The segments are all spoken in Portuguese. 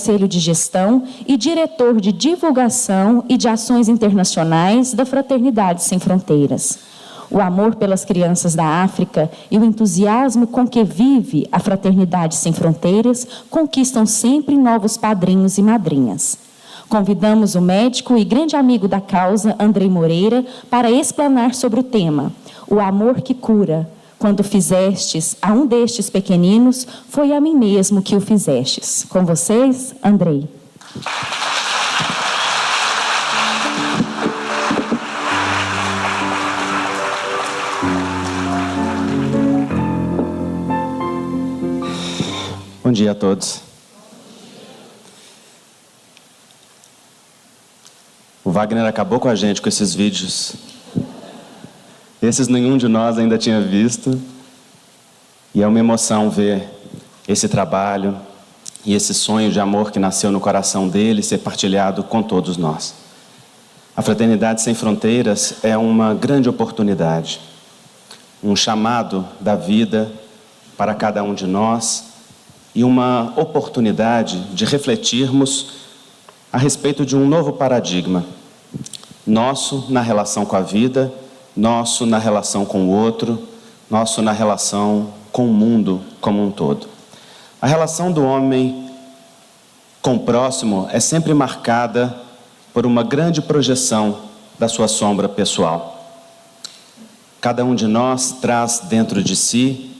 Conselho de Gestão e diretor de Divulgação e de Ações Internacionais da Fraternidade Sem Fronteiras. O amor pelas crianças da África e o entusiasmo com que vive a Fraternidade Sem Fronteiras conquistam sempre novos padrinhos e madrinhas. Convidamos o médico e grande amigo da causa, Andrei Moreira, para explanar sobre o tema O Amor que Cura. Quando fizestes a um destes pequeninos, foi a mim mesmo que o fizestes. Com vocês, Andrei. Bom dia a todos. O Wagner acabou com a gente com esses vídeos. Esses nenhum de nós ainda tinha visto. E é uma emoção ver esse trabalho e esse sonho de amor que nasceu no coração dele ser partilhado com todos nós. A Fraternidade Sem Fronteiras é uma grande oportunidade, um chamado da vida para cada um de nós e uma oportunidade de refletirmos a respeito de um novo paradigma, nosso na relação com a vida, nosso na relação com o outro, nosso na relação com o mundo como um todo. A relação do homem com o próximo é sempre marcada por uma grande projeção da sua sombra pessoal. Cada um de nós traz dentro de si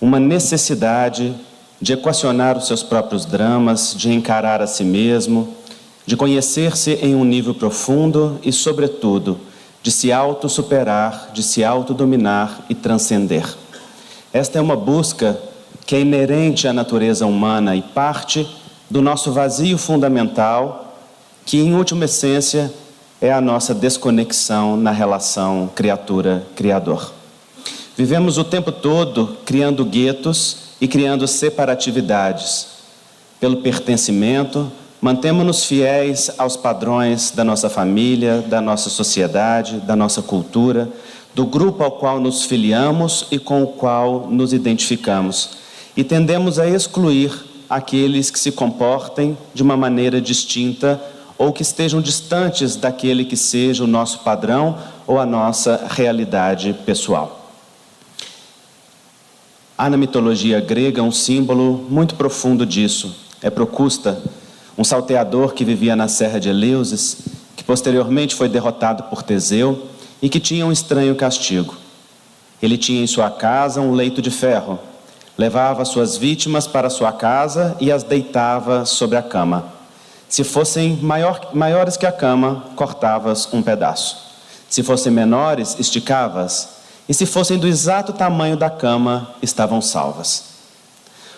uma necessidade de equacionar os seus próprios dramas, de encarar a si mesmo, de conhecer-se em um nível profundo e, sobretudo, de se autossuperar, de se autodominar e transcender. Esta é uma busca que é inerente à natureza humana e parte do nosso vazio fundamental, que, em última essência, é a nossa desconexão na relação criatura-criador. Vivemos o tempo todo criando guetos e criando separatividades. Pelo pertencimento, mantemos-nos fiéis aos padrões da nossa família, da nossa sociedade, da nossa cultura, do grupo ao qual nos filiamos e com o qual nos identificamos. E tendemos a excluir aqueles que se comportem de uma maneira distinta ou que estejam distantes daquele que seja o nosso padrão ou a nossa realidade pessoal. Há na mitologia grega um símbolo muito profundo disso. É Procusta, um salteador que vivia na Serra de Eleusis, que posteriormente foi derrotado por Teseu e que tinha um estranho castigo. Ele tinha em sua casa um leito de ferro, levava suas vítimas para sua casa e as deitava sobre a cama. Se fossem maiores que a cama, cortavas um pedaço. Se fossem menores, esticavas. E se fossem do exato tamanho da cama, estavam salvas.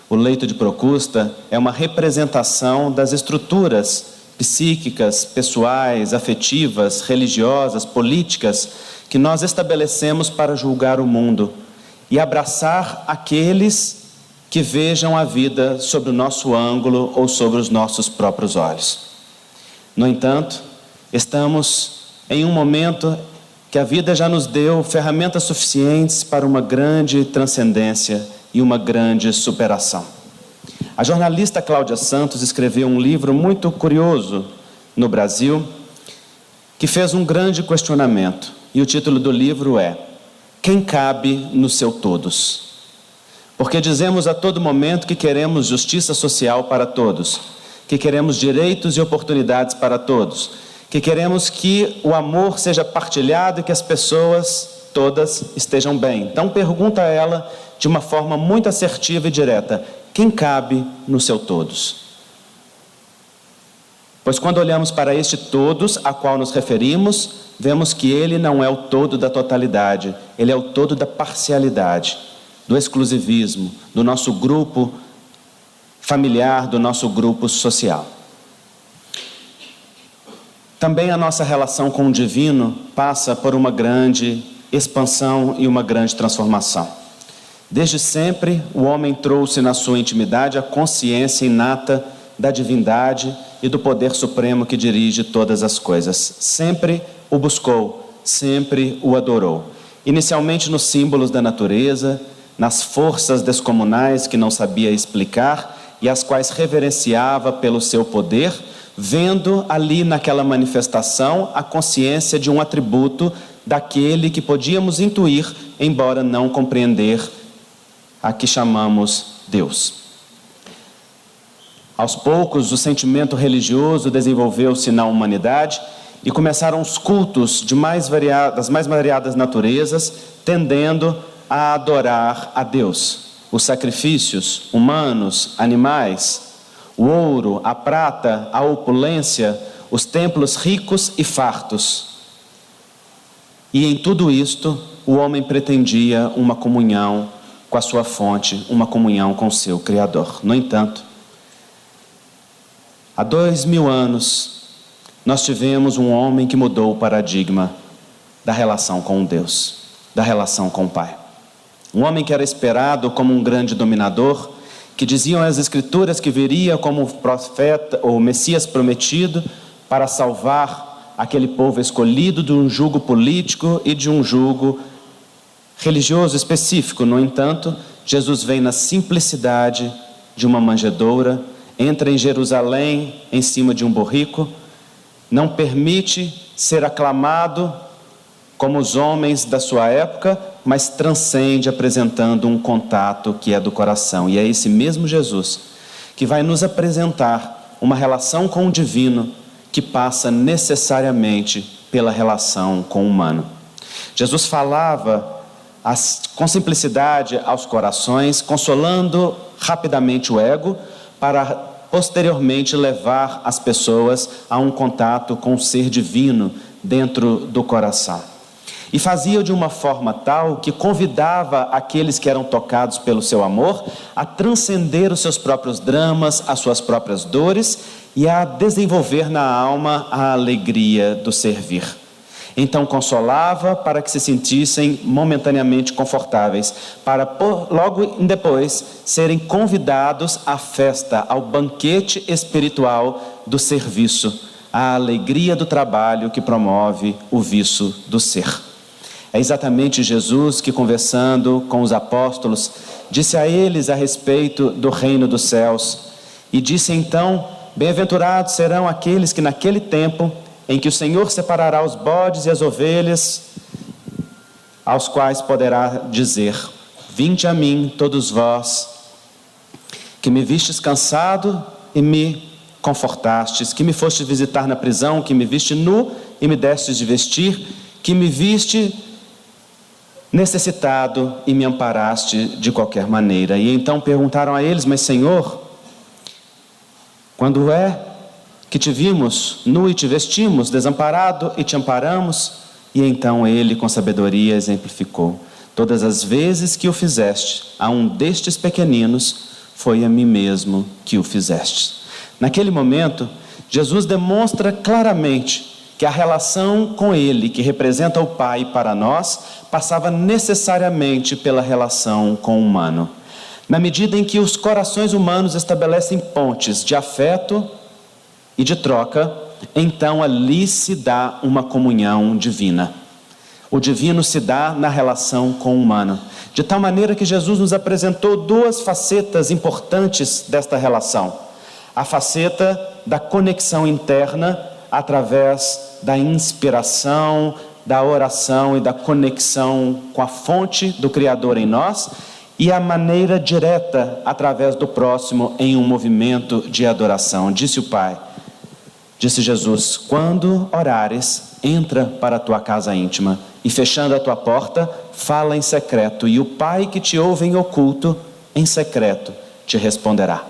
O leito de Procusta é uma representação das estruturas psíquicas, pessoais, afetivas, religiosas, políticas que nós estabelecemos para julgar o mundo e abraçar aqueles que vejam a vida sob o nosso ângulo ou sobre os nossos próprios olhos. No entanto, estamos em um momento que a vida já nos deu ferramentas suficientes para uma grande transcendência e uma grande superação. A jornalista Cláudia Santos escreveu um livro muito curioso no Brasil, que fez um grande questionamento. E o título do livro é Quem cabe no seu todos? Porque dizemos a todo momento que queremos justiça social para todos, que queremos direitos e oportunidades para todos, que queremos que o amor seja partilhado e que as pessoas todas estejam bem. Então pergunta a ela de uma forma muito assertiva e direta: quem cabe no seu todos? Pois quando olhamos para este todos a qual nos referimos, vemos que ele não é o todo da totalidade, ele é o todo da parcialidade, do exclusivismo, do nosso grupo familiar, do nosso grupo social. Também a nossa relação com o divino passa por uma grande expansão e uma grande transformação. Desde sempre, o homem trouxe na sua intimidade a consciência inata da divindade e do poder supremo que dirige todas as coisas. Sempre o buscou, sempre o adorou. Inicialmente nos símbolos da natureza, nas forças descomunais que não sabia explicar, e as quais reverenciava pelo seu poder, vendo ali naquela manifestação a consciência de um atributo daquele que podíamos intuir, embora não compreender, a que chamamos Deus. Aos poucos, o sentimento religioso desenvolveu-se na humanidade e começaram os cultos das mais variadas naturezas, tendendo a adorar a Deus. Os sacrifícios humanos, animais, o ouro, a prata, a opulência, os templos ricos e fartos. E em tudo isto, o homem pretendia uma comunhão com a sua fonte, uma comunhão com o seu Criador. No entanto, há 2000 anos, nós tivemos um homem que mudou o paradigma da relação com Deus, da relação com o Pai. Um homem que era esperado como um grande dominador, que diziam as Escrituras que viria como o profeta ou Messias prometido para salvar aquele povo escolhido de um jugo político e de um jugo religioso específico. No entanto, Jesus vem na simplicidade de uma manjedoura, entra em Jerusalém em cima de um burrico, não permite ser aclamado como os homens da sua época, mas transcende apresentando um contato que é do coração. E é esse mesmo Jesus que vai nos apresentar uma relação com o divino que passa necessariamente pela relação com o humano. Jesus falava com simplicidade aos corações, consolando rapidamente o ego, para posteriormente levar as pessoas a um contato com o ser divino dentro do coração. E fazia de uma forma tal que convidava aqueles que eram tocados pelo seu amor a transcender os seus próprios dramas, as suas próprias dores e a desenvolver na alma a alegria do servir. Então consolava para que se sentissem momentaneamente confortáveis, para logo depois serem convidados à festa, ao banquete espiritual do serviço, à alegria do trabalho que promove o viço do ser. É exatamente Jesus que, conversando com os apóstolos, disse a eles a respeito do reino dos céus. E disse então: bem-aventurados serão aqueles que naquele tempo, em que o Senhor separará os bodes e as ovelhas, aos quais poderá dizer: vinde a mim, todos vós, que me vistes cansado e me confortastes, que me foste visitar na prisão, que me viste nu e me destes de vestir, que me viste necessitado e me amparaste de qualquer maneira. E então perguntaram a eles: mas Senhor, quando é que te vimos nu e te vestimos, desamparado e te amparamos? E então ele, com sabedoria, exemplificou: todas as vezes que o fizeste a um destes pequeninos, foi a mim mesmo que o fizeste. Naquele momento, Jesus demonstra claramente que a relação com ele, que representa o Pai para nós, passava necessariamente pela relação com o humano. Na medida em que os corações humanos estabelecem pontes de afeto e de troca, então ali se dá uma comunhão divina. O divino se dá na relação com o humano. De tal maneira que Jesus nos apresentou duas facetas importantes desta relação. A faceta da conexão interna, através da inspiração, da oração e da conexão com a fonte do Criador em nós, e a maneira direta, através do próximo, em um movimento de adoração. Disse o Pai, disse Jesus: quando orares, entra para a tua casa íntima, e fechando a tua porta, fala em secreto, e o Pai que te ouve em oculto, em secreto, te responderá.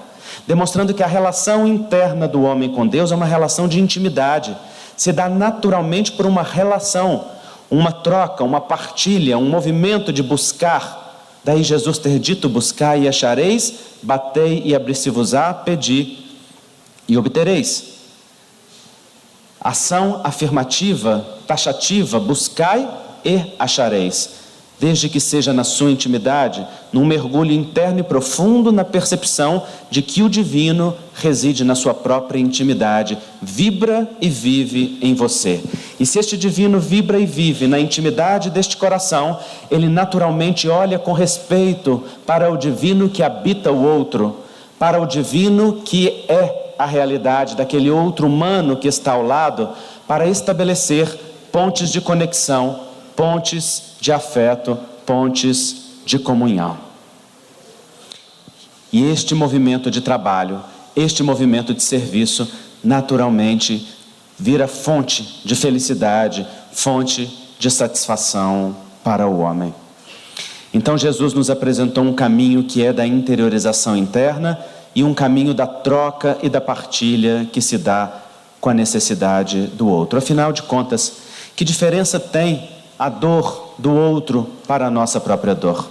Demonstrando que a relação interna do homem com Deus é uma relação de intimidade, se dá naturalmente por uma relação, uma troca, uma partilha, um movimento de buscar. Daí Jesus ter dito: buscai e achareis, batei e abrir-se-vos-á, pedi e obtereis. Ação afirmativa, taxativa: buscai e achareis. Desde que seja na sua intimidade, num mergulho interno e profundo na percepção de que o divino reside na sua própria intimidade, vibra e vive em você. E se este divino vibra e vive na intimidade deste coração, ele naturalmente olha com respeito para o divino que habita o outro, para o divino, que é a realidade daquele outro humano que está ao lado, para estabelecer pontes de conexão, pontes de afeto, pontes de comunhão. E este movimento de trabalho, este movimento de serviço, naturalmente vira fonte de felicidade, fonte de satisfação para o homem. Então Jesus nos apresentou um caminho que é da interiorização interna e um caminho da troca e da partilha que se dá com a necessidade do outro. Afinal de contas, que diferença tem a dor do outro para a nossa própria dor?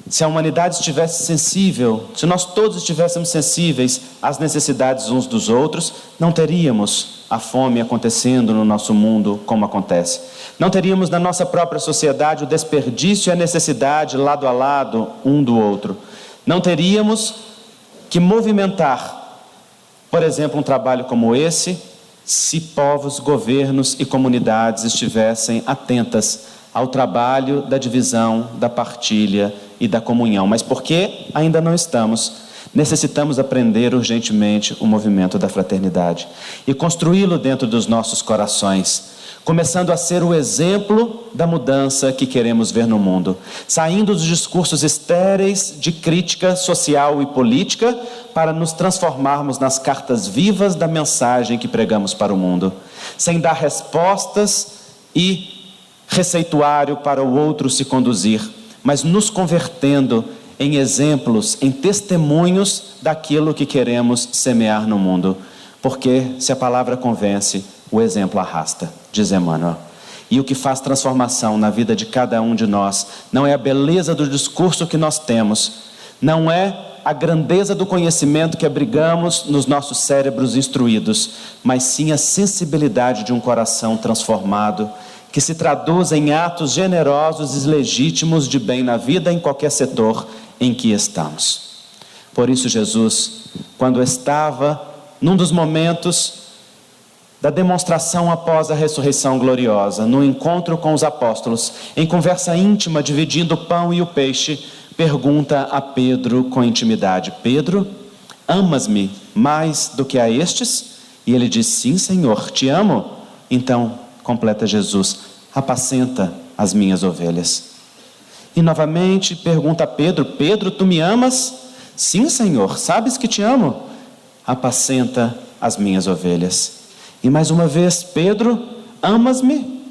Se a humanidade estivesse sensível, se nós todos estivéssemos sensíveis às necessidades uns dos outros, não teríamos a fome acontecendo no nosso mundo como acontece. Não teríamos na nossa própria sociedade o desperdício e a necessidade lado a lado um do outro. Não teríamos que movimentar, por exemplo, um trabalho como esse, se povos, governos e comunidades estivessem atentas ao trabalho da divisão, da partilha e da comunhão. Mas por que ainda não estamos? Necessitamos aprender urgentemente o movimento da fraternidade e construí-lo dentro dos nossos corações, começando a ser o exemplo da mudança que queremos ver no mundo, saindo dos discursos estéreis de crítica social e política para nos transformarmos nas cartas vivas da mensagem que pregamos para o mundo, sem dar respostas e receituário para o outro se conduzir, mas nos convertendo em exemplos, em testemunhos daquilo que queremos semear no mundo. Porque se a palavra convence, o exemplo arrasta, diz Emmanuel. E o que faz transformação na vida de cada um de nós não é a beleza do discurso que nós temos, não é a grandeza do conhecimento que abrigamos nos nossos cérebros instruídos, mas sim a sensibilidade de um coração transformado, que se traduz em atos generosos e legítimos de bem na vida em qualquer setor em que estamos. Por isso Jesus, quando estava num dos momentos da demonstração após a ressurreição gloriosa, no encontro com os apóstolos, em conversa íntima, dividindo o pão e o peixe, pergunta a Pedro com intimidade: Pedro, amas-me mais do que a estes? E ele diz: sim, Senhor, te amo. Então, completa Jesus: apacenta as minhas ovelhas. E novamente pergunta a Pedro: Pedro, tu me amas? Sim, Senhor, sabes que te amo. Apacenta as minhas ovelhas. E mais uma vez: Pedro, amas-me?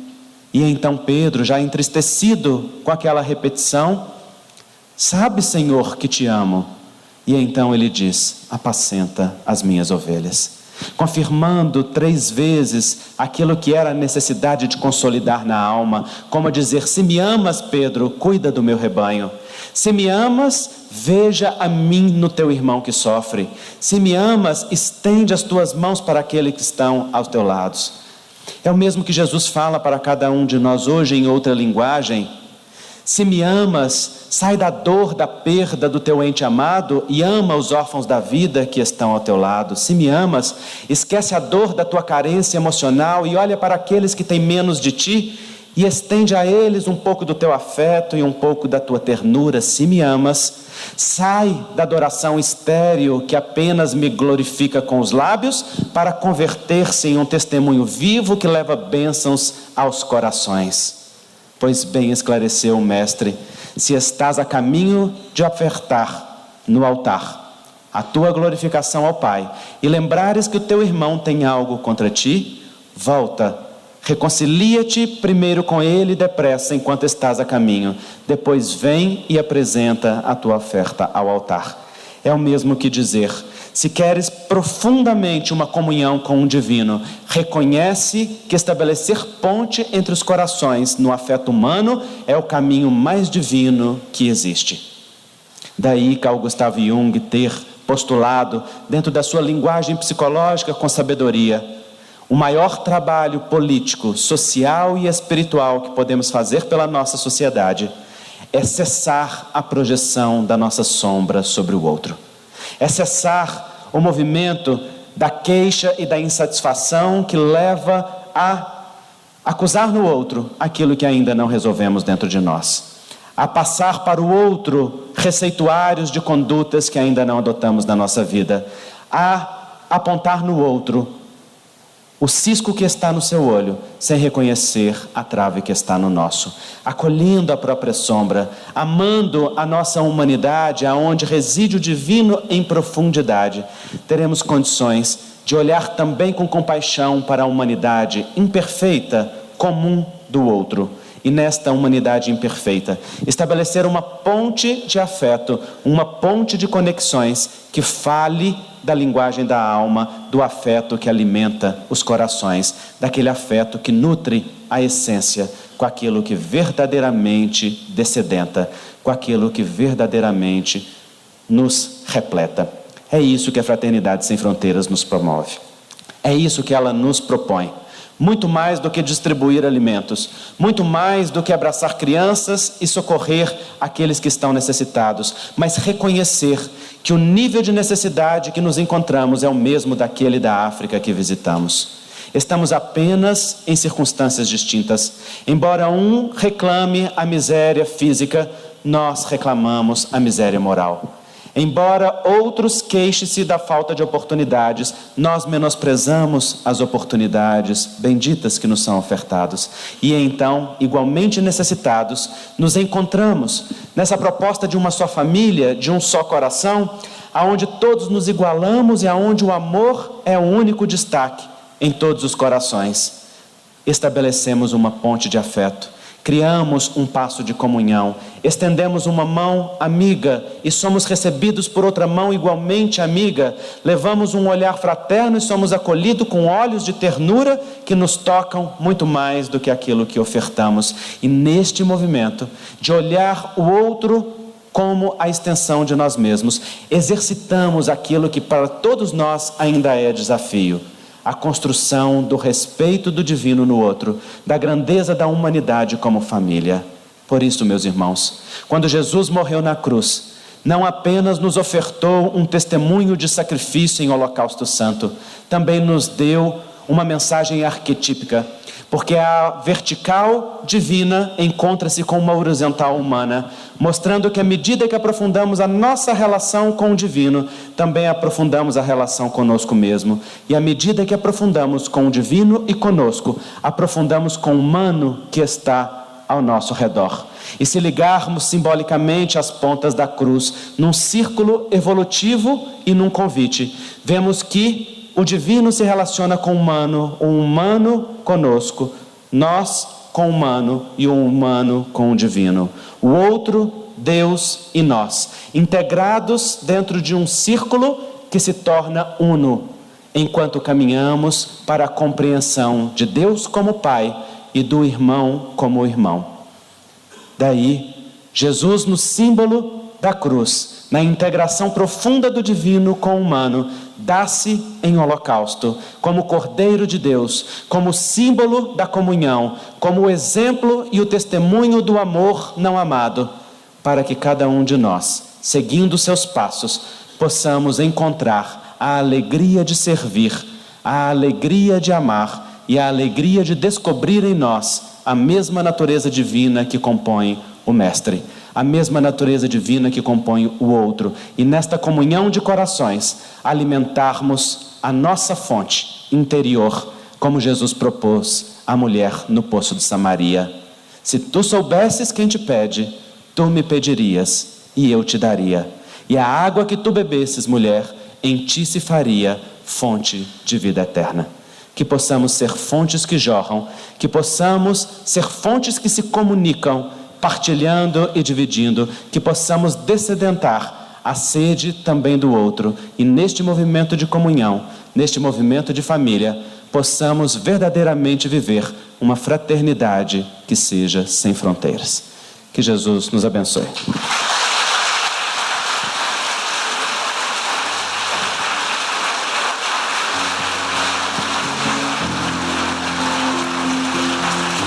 E então Pedro, já entristecido com aquela repetição: sabe, Senhor, que te amo. E então ele diz: apacenta as minhas ovelhas, confirmando 3 vezes aquilo que era a necessidade de consolidar na alma, como a dizer: se me amas, Pedro, cuida do meu rebanho. Se me amas, veja a mim no teu irmão que sofre. Se me amas, estende as tuas mãos para aqueles que estão aos teus lados. É o mesmo que Jesus fala para cada um de nós hoje em outra linguagem. Se me amas, sai da dor da perda do teu ente amado e ama os órfãos da vida que estão ao teu lado. Se me amas, esquece a dor da tua carência emocional e olha para aqueles que têm menos de ti e estende a eles um pouco do teu afeto e um pouco da tua ternura. Se me amas, sai da adoração estéril que apenas me glorifica com os lábios para converter-se em um testemunho vivo que leva bênçãos aos corações. Pois bem esclareceu o Mestre: se estás a caminho de ofertar no altar a tua glorificação ao Pai e lembrares que o teu irmão tem algo contra ti, volta, reconcilia-te primeiro com ele depressa enquanto estás a caminho, depois vem e apresenta a tua oferta ao altar. É o mesmo que dizer: se queres profundamente uma comunhão com o divino, reconhece que estabelecer ponte entre os corações no afeto humano é o caminho mais divino que existe. Daí Carl Gustav Jung ter postulado, dentro da sua linguagem psicológica com sabedoria: o maior trabalho político, social e espiritual que podemos fazer pela nossa sociedade é cessar a projeção da nossa sombra sobre o outro. É cessar o movimento da queixa e da insatisfação que leva a acusar no outro aquilo que ainda não resolvemos dentro de nós. a passar para o outro receituários de condutas que ainda não adotamos na nossa vida, a apontar no outro o cisco que está no seu olho, sem reconhecer a trave que está no nosso, acolhendo a própria sombra, amando a nossa humanidade, aonde reside o divino em profundidade, teremos condições de olhar também com compaixão para a humanidade imperfeita, comum do outro. E nesta humanidade imperfeita, estabelecer uma ponte de afeto, uma ponte de conexões que fale da linguagem da alma, do afeto que alimenta os corações, daquele afeto que nutre a essência com aquilo que verdadeiramente dessedenta, com aquilo que verdadeiramente nos repleta. É isso que a Fraternidade Sem Fronteiras nos promove. É isso que ela nos propõe. Muito mais do que distribuir alimentos, muito mais do que abraçar crianças e socorrer aqueles que estão necessitados, mas reconhecer que o nível de necessidade que nos encontramos é o mesmo daquele da África que visitamos. Estamos apenas em circunstâncias distintas. Embora um reclame a miséria física, nós reclamamos a miséria moral. Embora outros queixem-se da falta de oportunidades, nós menosprezamos as oportunidades benditas que nos são ofertadas. E então, igualmente necessitados, nos encontramos nessa proposta de uma só família, de um só coração, aonde todos nos igualamos e aonde o amor é o único destaque em todos os corações. Estabelecemos uma ponte de afeto. Criamos um passo de comunhão, estendemos uma mão amiga e somos recebidos por outra mão igualmente amiga. Levamos um olhar fraterno e somos acolhidos com olhos de ternura que nos tocam muito mais do que aquilo que ofertamos. E neste movimento de olhar o outro como a extensão de nós mesmos, exercitamos aquilo que para todos nós ainda é desafio. A construção do respeito do divino no outro, da grandeza da humanidade como família. Por isso, meus irmãos, quando Jesus morreu na cruz, não apenas nos ofertou um testemunho de sacrifício em holocausto santo, também nos deu uma mensagem arquetípica, porque a vertical divina encontra-se com uma horizontal humana, mostrando que à medida que aprofundamos a nossa relação com o divino, também aprofundamos a relação conosco mesmo. E à medida que aprofundamos com o divino e conosco, aprofundamos com o humano que está ao nosso redor. E se ligarmos simbolicamente as pontas da cruz, num círculo evolutivo e num convite, vemos que o divino se relaciona com o humano conosco, nós com o humano e o humano com o divino. O outro, Deus e nós, integrados dentro de um círculo que se torna uno, enquanto caminhamos para a compreensão de Deus como Pai e do irmão como irmão. Daí, Jesus no símbolo da cruz, na integração profunda do divino com o humano, dá-se em holocausto, como Cordeiro de Deus, como símbolo da comunhão, como o exemplo e o testemunho do amor não amado, para que cada um de nós, seguindo seus passos, possamos encontrar a alegria de servir, a alegria de amar e a alegria de descobrir em nós a mesma natureza divina que compõe o Mestre, a mesma natureza divina que compõe o outro, e nesta comunhão de corações, alimentarmos a nossa fonte interior, como Jesus propôs à mulher no poço de Samaria. Se tu soubesses quem te pede, tu me pedirias, e eu te daria. E a água que tu bebesses, mulher, em ti se faria fonte de vida eterna. Que possamos ser fontes que jorram, que possamos ser fontes que se comunicam, partilhando e dividindo, que possamos dessedentar a sede também do outro, e neste movimento de comunhão, neste movimento de família, possamos verdadeiramente viver uma fraternidade que seja sem fronteiras. Que Jesus nos abençoe.